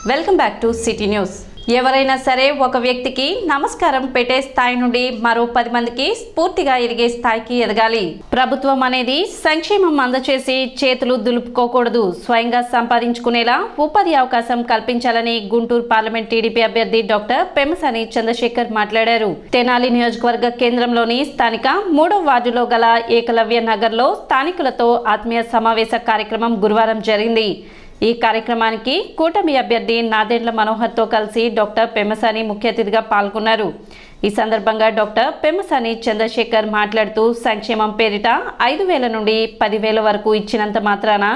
Welcome back to city news. ఎవరైనా సరే ఒక వ్యక్తికి నమస్కారం పెట్టే స్థాయి నుండి మరో 10 మందికి స్ఫూర్తిగా ఎదిగే స్థాయికి ఎదగాలి. ప్రభుత్వం అనేది సంక్షేమం అందచేసి చేతులు దులుపుకోకూడదు, స్వయంగా సంపాదించుకునేలా ఉపాధి అవకాశం కల్పించాలని గుంటూరు పార్లమెంట్ టీడీపీ అభ్యర్థి డాక్టర్ పెమ్మసాని చంద్రశేఖర్ మాట్లాడారు. తెనాలి నియోజకవర్గ కేంద్రంలోని స్థానిక 3వ వార్డులో గల ఏకలవ్య నగర్లో స్థానికులతో ఆత్మీయ సమావేశ కార్యక్రమం గురువారం జరిగింది. ఈ కార్యక్రమానికి కూటమి అభ్యర్థి నాదెండ్ల మనోహర్తో కలిసి డాక్టర్ పెమ్మసాని ముఖ్య అతిథిగా పాల్గొన్నారు. ఈ సందర్భంగా డాక్టర్ పెమ్మసాని చంద్రశేఖర్ మాట్లాడుతూ సంక్షేమం పేరిట 5,000 నుండి 10,000 వరకు ఇచ్చినంత మాత్రాన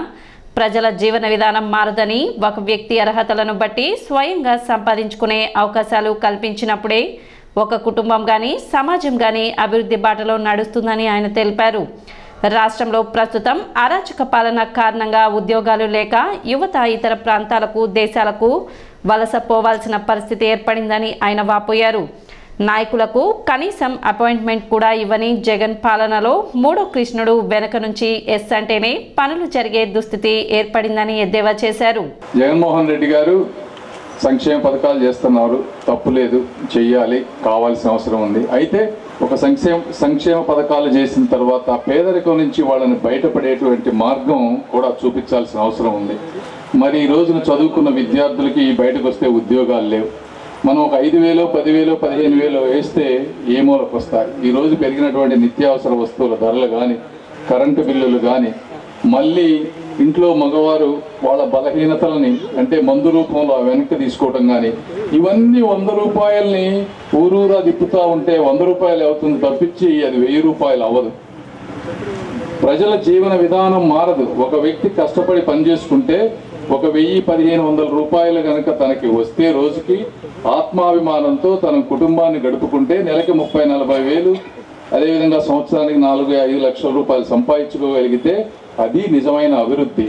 ప్రజల జీవన విధానం మారదని, ఒక వ్యక్తి అర్హతలను బట్టి స్వయంగా సంపాదించుకునే అవకాశాలు కల్పించినప్పుడే ఒక కుటుంబం కానీ సమాజం కానీ అభివృద్ధి బాటలో నడుస్తుందని ఆయన తెలిపారు. రాష్ట్రంలో ప్రస్తుతం అరాచక పాలన కారణంగా ఉద్యోగాలు లేక యువత ఇతర ప్రాంతాలకు దేశాలకు వలస పోవాల్సిన పరిస్థితి ఏర్పడిందని ఆయన వాపోయారు. నాయకులకు కనీసం అపాయింట్మెంట్ కూడా ఇవ్వని జగన్ పాలనలో 3వ కృష్ణుడు వెనక నుంచి ఎస్ అంటేనే పనులు జరిగే దుస్థితి ఏర్పడిందని ఎద్దేవా చేశారు. జగన్మోహన్ రెడ్డి గారు సంక్షేమ పథకాలు చేస్తున్నారు, తప్పు లేదు, చెయ్యాలి, కావాల్సిన అవసరం ఉంది. అయితే ఒక సంక్షేమ పథకాలు చేసిన తర్వాత పేదరికం నుంచి వాళ్ళని బయటపడేటువంటి మార్గం కూడా చూపించాల్సిన అవసరం ఉంది. మరి ఈ రోజున చదువుకున్న విద్యార్థులకి బయటకు వస్తే ఉద్యోగాలు లేవు. మనం ఒక 5,000, 10,000, 15,000 వేస్తే ఏ మూలకు వస్తాయి? ఈరోజు పెరిగినటువంటి నిత్యావసర వస్తువుల ధరలు కానీ, కరెంటు బిల్లులు కానీ, మళ్ళీ ఇంట్లో మగవారు వాళ్ళ బలహీనతలని అంటే మందు రూపంలో వెనక్కి తీసుకోవటం కానీ, ఇవన్నీ 100 రూపాయలని ఊరూరా తిప్పుతూ ఉంటే 100 రూపాయలు అవుతుంది తప్పించి అది 1000 రూపాయలు అవ్వదు. ప్రజల జీవన విధానం మారదు. ఒక వ్యక్తి కష్టపడి పనిచేసుకుంటే ఒక 1,000-1,500 రూపాయలు కనుక తనకి వస్తే రోజుకి ఆత్మాభిమానంతో తన కుటుంబాన్ని గడుపుకుంటే నెలకి 30-40 వేలు, అదేవిధంగా సంవత్సరానికి 4-5 లక్షల రూపాయలు సంపాదించుకోగలిగితే అది నిజమైన అభివృద్ధి.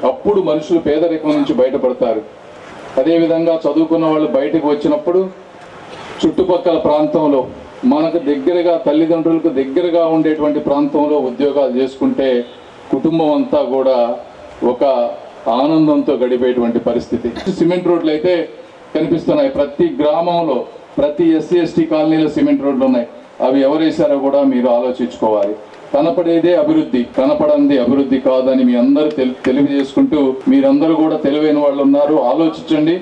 అప్పుడు మనుషులు పేదరికం నుంచి బయటపడతారు. అదేవిధంగా చదువుకున్న వాళ్ళు బయటకు వచ్చినప్పుడు చుట్టుపక్కల ప్రాంతంలో మనకు దగ్గరగా, తల్లిదండ్రులకు దగ్గరగా ఉండేటువంటి ప్రాంతంలో ఉద్యోగాలు చేసుకుంటే కుటుంబం అంతా కూడా ఒక ఆనందంతో గడిపేటువంటి పరిస్థితి. సిమెంట్ రోడ్లు అయితే కనిపిస్తున్నాయి ప్రతి గ్రామంలో, ప్రతి SC/ST కాలనీలో సిమెంట్ రోడ్లు ఉన్నాయి. అవి ఎవరు వేశారో కూడా మీరు ఆలోచించుకోవాలి. కనపడేదే అభివృద్ధి, కనపడంది అభివృద్ధి కాదని మీ అందరూ తెలియజేసుకుంటూ, మీరందరూ కూడా తెలివైన వాళ్ళు ఉన్నారు, ఆలోచించండి.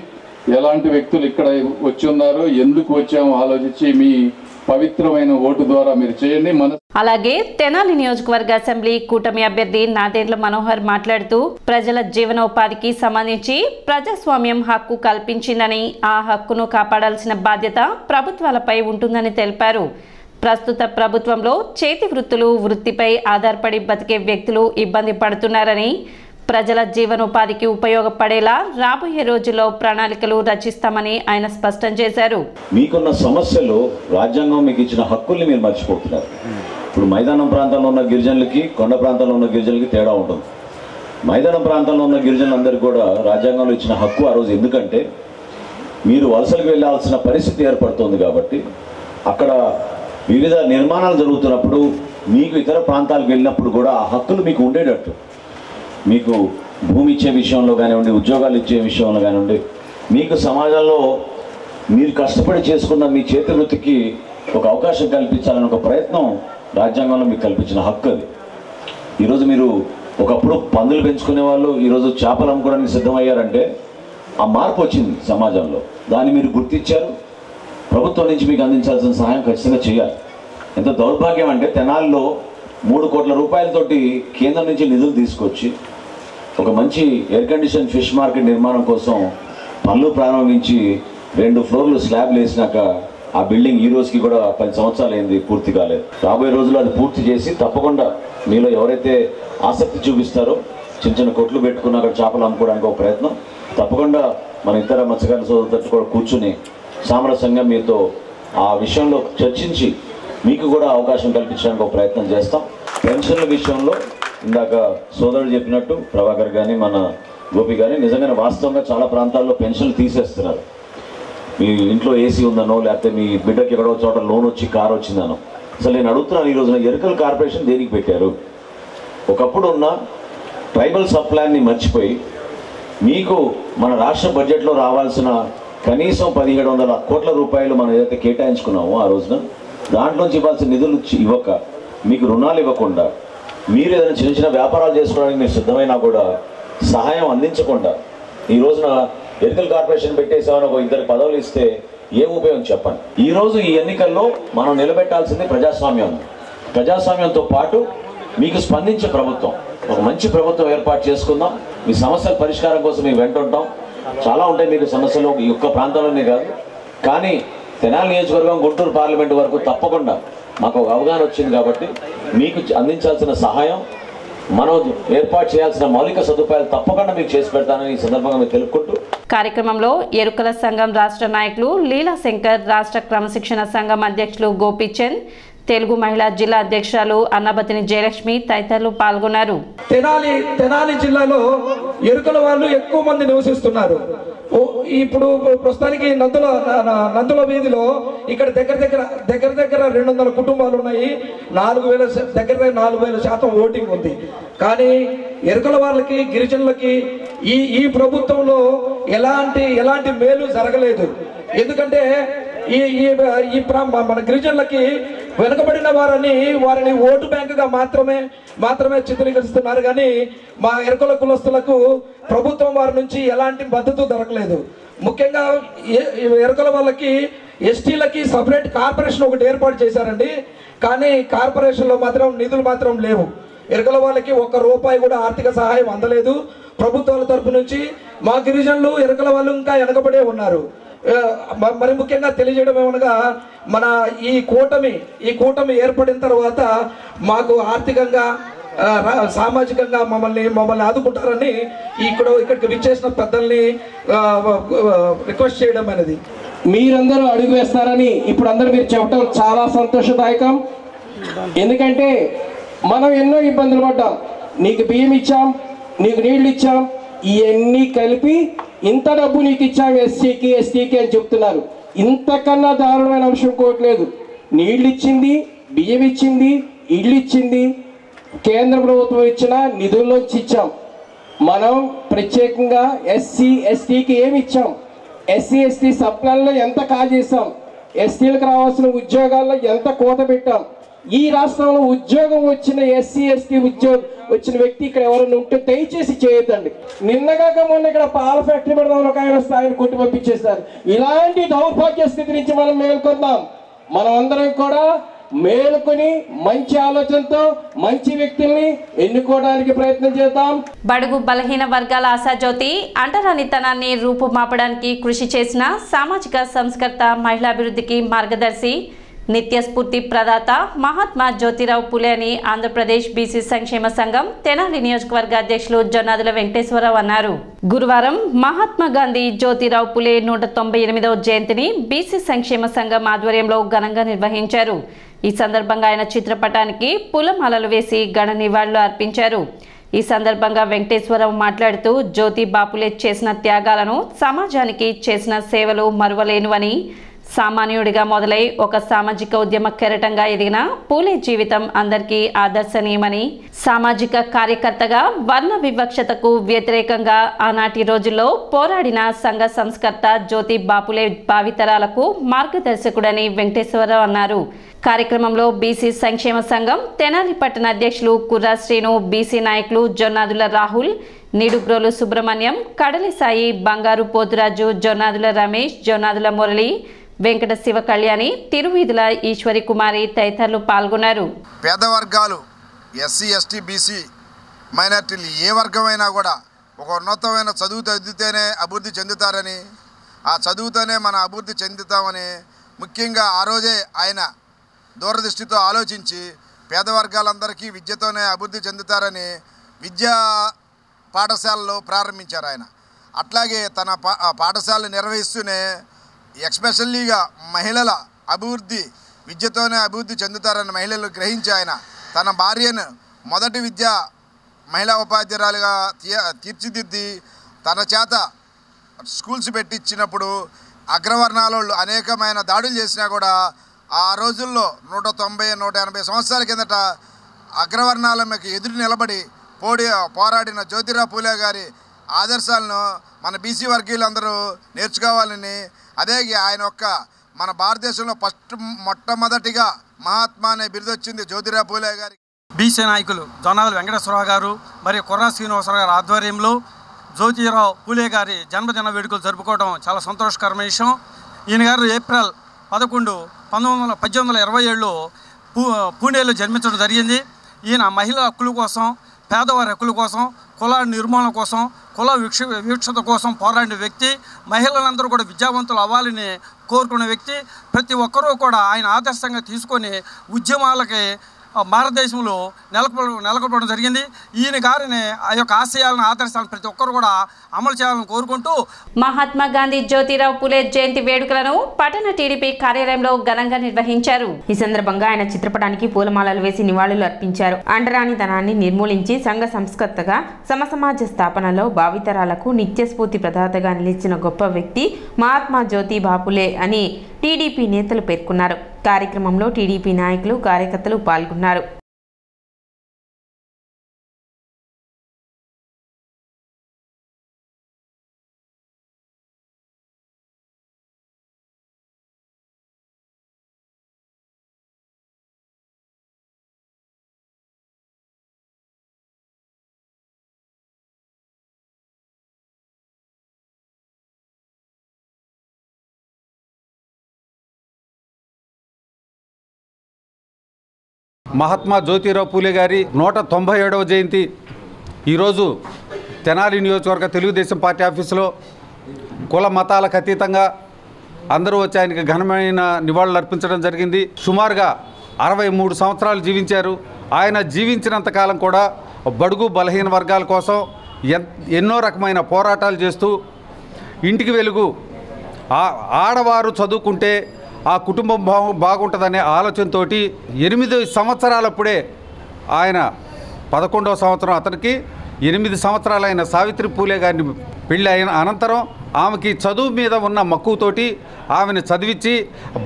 ఎలాంటి వ్యక్తులు ఇక్కడ వచ్చి ఉన్నారో, ఎందుకు వచ్చామో ఆలోచించి మీ పవిత్రమైన ఓటు ద్వారా మీరు చేయండి. అలాగే తెనాలి నియోజకవర్గ అసెంబ్లీ కూటమి అభ్యర్థి నాదెండ్ల మనోహర్ మాట్లాడుతూ ప్రజల జీవనోపాధికి సంబంధించి ప్రజాస్వామ్యం హక్కు కల్పించిందని, ఆ హక్కును కాపాడాల్సిన బాధ్యత ప్రభుత్వాలపై ఉంటుందని తెలిపారు. ప్రస్తుత ప్రభుత్వంలో చేతి వృత్తులు, వృత్తిపై ఆధారపడి బతికే వ్యక్తులు ఇబ్బంది పడుతున్నారని, ప్రజల జీవనోపాధికి ఉపయోగపడేలా రాబోయే రోజుల్లో ప్రణాళికలు రచిస్తామని ఆయన స్పష్టం చేశారు. మీకున్న సమస్యలు రాజ్యాంగం మీకు ఇచ్చిన హక్కుల్ని మీరు మర్చిపోతున్నారు. ఇప్పుడు మైదానం ప్రాంతంలో ఉన్న గిరిజనులకి, కొండ ప్రాంతంలో ఉన్న గిరిజనులకి తేడా ఉంటుంది. మైదానం ప్రాంతంలో ఉన్న గిరిజనులందరికీ కూడా రాజ్యాంగంలో ఇచ్చిన హక్కు ఆ రోజు, ఎందుకంటే మీరు వలసలకు వెళ్ళాల్సిన పరిస్థితి ఏర్పడుతుంది. కాబట్టి అక్కడ వివిధ నిర్మాణాలు జరుగుతున్నప్పుడు మీకు ఇతర ప్రాంతాలకు వెళ్ళినప్పుడు కూడా ఆ హక్కులు మీకు ఉండేటట్టు, మీకు భూమి ఇచ్చే విషయంలో కానివ్వండి, ఉద్యోగాలు ఇచ్చే విషయంలో కానివ్వండి, మీకు సమాజంలో మీరు కష్టపడి చేసుకున్న మీ చేతి వృత్తికి ఒక అవకాశం కల్పించాలని ఒక ప్రయత్నం రాజ్యాంగంలో మీకు కల్పించిన హక్కు అది. ఈరోజు మీరు ఒకప్పుడు పందులు పెంచుకునే వాళ్ళు ఈరోజు చేపలు అమ్ముకోవడానికి సిద్ధమయ్యారంటే ఆ మార్పు వచ్చింది సమాజంలో. దాన్ని మీరు గుర్తించారు. ప్రభుత్వం నుంచి మీకు అందించాల్సిన సహాయం ఖచ్చితంగా చేయాలి. ఎంత దౌర్భాగ్యం అంటే తెనాలిలో 3 కోట్ల రూపాయలతోటి కేంద్రం నుంచి నిధులు తీసుకొచ్చి ఒక మంచి ఎయిర్ కండిషన్ ఫిష్ మార్కెట్ నిర్మాణం కోసం పనులు ప్రారంభించి 2 ఫ్లోర్లు స్లాబ్లు వేసినాక ఆ బిల్డింగ్ ఈ రోజుకి కూడా 10 సంవత్సరాలు అయింది, పూర్తి కాలేదు. రాబోయే రోజుల్లో అది పూర్తి చేసి తప్పకుండా మీలో ఎవరైతే ఆసక్తి చూపిస్తారో చిన్న కొట్లు పెట్టుకున్న అక్కడ చేపలు అమ్ముకోవడానికి ఒక ప్రయత్నం తప్పకుండా మన ఇతర మత్స్యకారుల సోదరులతో కూడా కూర్చుని సామరస్యంగా మీతో ఆ విషయంలో చర్చించి మీకు కూడా అవకాశం కల్పించడానికి ఒక ప్రయత్నం చేస్తాం. పెన్షన్ల విషయంలో ఇందాక సోదరుడు చెప్పినట్టు ప్రభాకర్ కానీ మన గోపి కానీ నిజంగానే వాస్తవంగా చాలా ప్రాంతాల్లో పెన్షన్లు తీసేస్తున్నారు. మీ ఇంట్లో ఏసీ ఉందనో, లేకపోతే మీ బిడ్డకి ఎక్కడో చోట లోన్ వచ్చి కారు వచ్చిందనో. అసలు నేను అడుగుతున్నాను, ఈ రోజున ఎరుకల కార్పొరేషన్ దేనికి పెట్టారు? ఒకప్పుడు ఉన్న ట్రైబల్ సబ్ ప్లాన్ని మర్చిపోయి మీకు మన రాష్ట్ర బడ్జెట్లో రావాల్సిన కనీసం 1700 కోట్ల రూపాయలు మనం ఏదైతే కేటాయించుకున్నామో ఆ రోజున దాంట్లోంచి ఇవ్వాల్సిన నిధులు ఇవ్వక, మీకు రుణాలు ఇవ్వకుండా, మీరు ఏదైనా చిన్న చిన్న వ్యాపారాలు చేసుకోవడానికి మీరు సిద్ధమైనా కూడా సహాయం అందించకుండా ఈ రోజున ఎన్నికల కార్పొరేషన్ పెట్టేసామని ఒక 2 పదవులు ఇస్తే ఏం ఉపయోగం చెప్పండి. ఈరోజు ఈ ఎన్నికల్లో మనం నిలబెట్టాల్సింది ప్రజాస్వామ్యంతో పాటు మీకు స్పందించే ప్రభుత్వం, ఒక మంచి ప్రభుత్వం ఏర్పాటు చేసుకుందాం. మీ సమస్యల పరిష్కారం కోసం మేము వెంట ఉంటాం. చాలా ఉంటాయి మీకు సమస్యలు, ఈ ఒక్క ప్రాంతంలోనే కాదు. కానీ తెనాలి నియోజకవర్గం, గుంటూరు పార్లమెంటు వరకు తప్పకుండా మాకు ఒక అవగాహన వచ్చింది కాబట్టి మీకు అందించాల్సిన సహాయం, మనం ఏర్పాటు చేయాల్సిన మౌలిక సదుపాయాలు తప్పకుండా మీకు చేసి పెడతానని ఈ సందర్భంగా మీరు తెలుపుకుంటూ, కార్యక్రమంలో ఎరుకల సంఘం రాష్ట్ర నాయకులు లీలా శంకర్, రాష్ట్ర క్రమశిక్షణ సంఘం అధ్యక్షులు గోపీచంద్, తెలుగు మహిళా జిల్లా అధ్యక్షురాలు అన్నబతిని జయలక్ష్మి తదితరులు పాల్గొన్నారు. తెనాలి జిల్లాలో ఎరుకల వాళ్ళు ఎక్కువ మంది నివసిస్తున్నారు. ఇప్పుడు ప్రస్తుతానికి నందుల వీధిలో ఇక్కడ దగ్గర 200 కుటుంబాలు ఉన్నాయి. 4,000% ఓటింగ్ ఉంది. కానీ ఎరుకల వాళ్ళకి, గిరిజనులకి ఈ ప్రభుత్వంలో ఎలాంటి మేలు జరగలేదు. ఎందుకంటే మన గిరిజనులకి వెనుకబడిన వారిని ఓటు బ్యాంకుగా మాత్రమే చిత్రీకరిస్తున్నారు. కానీ మా ఎరుకల కులస్తులకు ప్రభుత్వం వారి నుంచి ఎలాంటి మద్దతు దొరకలేదు. ముఖ్యంగా ఎరుకల వాళ్ళకి, ఎస్టీలకి సపరేట్ కార్పొరేషన్ ఒకటి ఏర్పాటు చేశారండి. కానీ కార్పొరేషన్లో మాత్రం నిధులు మాత్రం లేవు. ఎరుకల వాళ్ళకి 1 రూపాయి కూడా ఆర్థిక సహాయం అందలేదు ప్రభుత్వాల తరపు నుంచి. మా గిరిజనులు, ఎరుకల వాళ్ళు ఇంకా వెనకబడే ఉన్నారు. మరి ముఖ్యంగా తెలియజేయడం ఏమనగా, మన ఈ కూటమి ఏర్పడిన తర్వాత మాకు ఆర్థికంగా, సామాజికంగా మమ్మల్ని ఆదుకుంటారని ఇక్కడికి విచ్చేసిన పెద్దల్ని రిక్వెస్ట్ చేయడం అనేది. మీరందరూ అడుగు వేస్తారని ఇప్పుడు అందరూ మీరు చెప్పడం చాలా సంతోషదాయకం. ఎందుకంటే మనం ఎన్నో ఇబ్బందులు పడ్డాం. నీకు బియ్యం ఇచ్చాం, నీకు నీళ్లు ఇచ్చాం, ఇవన్నీ కలిపి ఇంత డబ్బు నీకు ఇచ్చాం ఎస్సీకి, ఎస్టీకి అని చెప్తున్నారు. ఇంతకన్నా దారుణమైన అంశం కోట్లేదు. నీళ్ళు ఇచ్చింది, బియ్యం ఇచ్చింది, ఇళ్ళు ఇచ్చింది, కేంద్ర ప్రభుత్వం ఇచ్చిన నిధుల్లోంచి ఇచ్చాం. మనం ప్రత్యేకంగా ఎస్సీ, ఎస్టీకి ఏమి ఇచ్చాం? ఎస్సీ, ఎస్టీ సప్లాన్లో ఎంత కాజేసాం? ఎస్టీలకు రావాల్సిన ఉద్యోగాల్లో ఎంత కోత పెట్టాం? ఈ రాష్ట్రంలో ఉద్యోగం వచ్చిన ఎస్సీ, ఎస్టీ వచ్చిన వ్యక్తి ఇక్కడ ఎవరైనా ఉంటే దయచేసి చేయొద్దండి. నిన్నగాక మొన్న ఇక్కడ పాల ఫ్యాక్టరీ పెడదామని ఒక ఆయన స్థాయిని కొట్టి పంపించేస్తారు. ఇలాంటి దౌర్భాగ్య స్థితి నుంచి మనం మేల్కొందాం. మనం అందరం కూడా మేలుకొని మంచి ఆలోచనతో మంచి వ్యక్తుల్ని ఎన్నుకోవడానికి ప్రయత్నం చేద్దాం. బడుగు బలహీన వర్గాల ఆశాజ్యోతి, అంటరానితనాన్ని రూపుమాపడానికి కృషి చేసిన సామాజిక సంస్కర్త, మహిళాభివృద్ధికి మార్గదర్శి, నిత్య స్ఫూర్తి ప్రదాత మహాత్మా జ్యోతిరావు పులే అని ఆంధ్రప్రదేశ్ బీసీ సంక్షేమ సంఘం తెనాలి నియోజకవర్గ అధ్యక్షులు జొన్నాదుల వెంకటేశ్వరరావు అన్నారు. గురువారం మహాత్మా గాంధీ జ్యోతిరావు పులే 198వ జయంతిని బీసీ సంక్షేమ సంఘం ఆధ్వర్యంలో ఘనంగా నిర్వహించారు. ఈ సందర్భంగా ఆయన చిత్రపటానికి పూలమాలలు వేసి ఘన నివాళులు అర్పించారు. ఈ సందర్భంగా వెంకటేశ్వరరావు మాట్లాడుతూ జ్యోతి బాపులే చేసిన త్యాగాలను, సమాజానికి చేసిన సేవలు మరువలేనివని, సామాన్యుడిగా మొదలై ఒక సామాజిక ఉద్యమ కెరటంగా ఎదిగిన పూలే జీవితం అందరికీ ఆదర్శనీయమని, సామాజిక కార్యకర్తగా వర్ణ వివక్షతకు వ్యతిరేకంగా ఆనాటి రోజుల్లో పోరాడిన సంఘ సంస్కర్త జ్యోతి బాపులే భావితరాలకు మార్గదర్శకుడని వెంకటేశ్వరరావు అన్నారు. కార్యక్రమంలో బీసీ సంక్షేమ సంఘం తెనాలి పట్టణ అధ్యక్షులు కుర్రా శ్రీను, బీసీ నాయకులు జొన్నాదుల రాహుల్, నిడుగ్రోలు సుబ్రహ్మణ్యం, కడలి సాయి, బంగారు పోతురాజు, జొన్నాదుల రమేష్, జొన్నాదుల మురళి, వెంకట శివ కళ్యాణి, తిరువీధుల ఈశ్వరి కుమారి తదితరులు పాల్గొన్నారు. పేద వర్గాలు, ఎస్సీ, ఎస్టీ, బీసీ మైనార్టీలు ఏ వర్గమైనా కూడా ఒక ఉన్నతమైన చదువు చదివితేనే అభివృద్ధి చెందుతారని, ఆ చదువుతోనే మన అభివృద్ధి చెందుతామని ముఖ్యంగా ఆ రోజే ఆయన దూరదృష్టితో ఆలోచించి పేద వర్గాలందరికీ విద్యతోనే అభివృద్ధి చెందుతారని విద్యా పాఠశాలలో ప్రారంభించారు ఆయన. అట్లాగే తన పాఠశాలను నిర్వహిస్తూనే ఎక్స్పెషల్లీగా మహిళల అభివృద్ధి, విద్యతోనే అభివృద్ధి చెందుతారని మహిళలు గ్రహించి ఆయన తన భార్యను మొదటి మహిళా ఉపాధ్యాయురాలుగా తీర్చిదిద్ది తన చేత స్కూల్స్ పెట్టించినప్పుడు అగ్రవర్ణాలు అనేకమైన దాడులు చేసినా కూడా ఆ రోజుల్లో 190-180 సంవత్సరాల కిందట అగ్రవర్ణాలకు ఎదురు నిలబడి పోరాడిన జ్యోతిరావు పూలే గారి ఆదర్శాలను మన బీసీ వర్గీయులందరూ నేర్చుకోవాలని, అదే ఆయన మన భారతదేశంలో మొట్టమొదటిగా మహాత్మా అనే బిరుదు వచ్చింది జ్యోతిరావు పూలే గారికి. బీసీ నాయకులు జొన్నాల వెంకటేశ్వరరావు గారు మరియు కుర్రా శ్రీనివాసరావు గారి ఆధ్వర్యంలో జ్యోతిరావు పూలే గారి జన్మదిన వేడుకలు జరుపుకోవడం చాలా సంతోషకరమైన విషయం. ఈయన గారు ఏప్రిల్ 11, 1827లో పూణేలో జన్మించడం జరిగింది. ఈయన మహిళా హక్కుల కోసం, పేదవారి హక్కుల కోసం, కుల నిర్మూలన కోసం, కుల వీక్షత కోసం పోరాడిన వ్యక్తి. మహిళలందరూ కూడా విద్యావంతులు అవ్వాలని కోరుకునే వ్యక్తి. ప్రతి ఒక్కరూ కూడా ఆయన ఆదర్శంగా తీసుకొని ఉద్యమాలకి భారతదేశంలో నెలకొల్పడం జరిగింది. ఈయన గారిని ఆ యొక్క ఆశయాలను, ఆదర్శాలను ప్రతి ఒక్కరు కూడా అమలు చేయాలని కోరుకుంటూ మహాత్మా గాంధీ జ్యోతిరావు పూలే జయంతి వేడుకలను పట్టణ టీడీపీ కార్యాలయంలో ఘనంగా నిర్వహించారు. ఈ సందర్భంగా ఆయన చిత్రపటానికి పూలమాలలు వేసి నివాళులు అర్పించారు. అంటరానితనాన్ని నిర్మూలించి సంఘ సంస్కర్తగా సమసమాజ స్థాపనలో భావితరాలకు నిత్యస్ఫూర్తి ప్రదాతగా నిలిచిన గొప్ప వ్యక్తి మహాత్మా జ్యోతిబా పూలే అని టీడీపీ నేతలు పేర్కొన్నారు. కార్యక్రమంలో టీడీపీ నాయకులు, కార్యకర్తలు పాల్గొన్నారు. మహాత్మా జ్యోతిరావు పూలే గారి 197వ జయంతి ఈరోజు తెనాలి నియోజకవర్గ తెలుగుదేశం పార్టీ ఆఫీసులో కుల మతాలకు అతీతంగా అందరూ వచ్చి ఆయనకి ఘనమైన నివాళులు అర్పించడం జరిగింది. సుమారుగా 63 సంవత్సరాలు జీవించారు. ఆయన జీవించినంతకాలం కూడా బడుగు బలహీన వర్గాల కోసం ఎన్నో రకమైన పోరాటాలు చేస్తూ ఇంటికి వెలుగు, ఆడవారు చదువుకుంటే ఆ కుటుంబం బాగుంటుందనే ఆలోచనతో 8 సంవత్సరాలప్పుడే ఆయన 11వ సంవత్సరం అతనికి 8 సంవత్సరాలైన సావిత్రి పూలే గారిని పెళ్ళి అయిన అనంతరం ఆమెకి చదువు మీద ఉన్న మక్కువతోటి ఆమెను చదివించి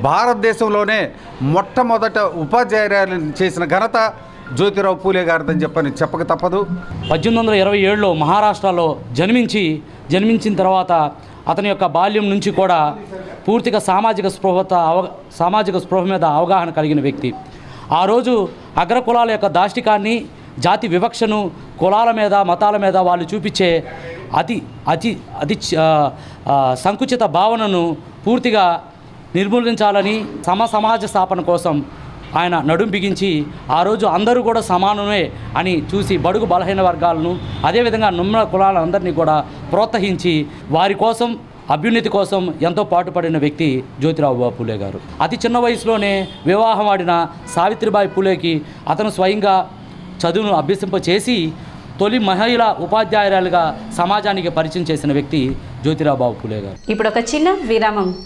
భారతదేశంలోనే మొట్టమొదట ఉపాధ్యాయురాలను చేసిన ఘనత జ్యోతిరావు పూలే గారిదని చెప్పక తప్పదు. 1827లో మహారాష్ట్రలో జన్మించిన తర్వాత అతని యొక్క బాల్యం నుంచి కూడా పూర్తిగా సామాజిక స్పృహ మీద అవగాహన కలిగిన వ్యక్తి. ఆ రోజు అగ్రకులాల యొక్క దాష్టికాన్ని, జాతి వివక్షను, కులాల మీద, మతాల మీద వాళ్ళు చూపించే అతి సంకుచిత భావనను పూర్తిగా నిర్మూలించాలని సమాజ స్థాపన కోసం ఆయన నడుం బిగించి ఆ రోజు అందరూ కూడా సమానమే అని చూసి బడుగు బలహీన వర్గాలను, అదేవిధంగా నిమ్న కులాలందరినీ కూడా ప్రోత్సహించి వారి కోసం, అభ్యున్నతి కోసం ఎంతో పాటుపడిన వ్యక్తి జ్యోతిరావు పూలే గారు. అతి చిన్న వయసులోనే వివాహం ఆడిన సావిత్రిబాయి పూలేకి అతను స్వయంగా చదువును అభ్యసింపచేసి తొలి మహిళా ఉపాధ్యాయురాలుగా సమాజానికి పరిచయం చేసిన వ్యక్తి జ్యోతిరావు పూలే గారు. ఇప్పుడు ఒక చిన్న విరామం.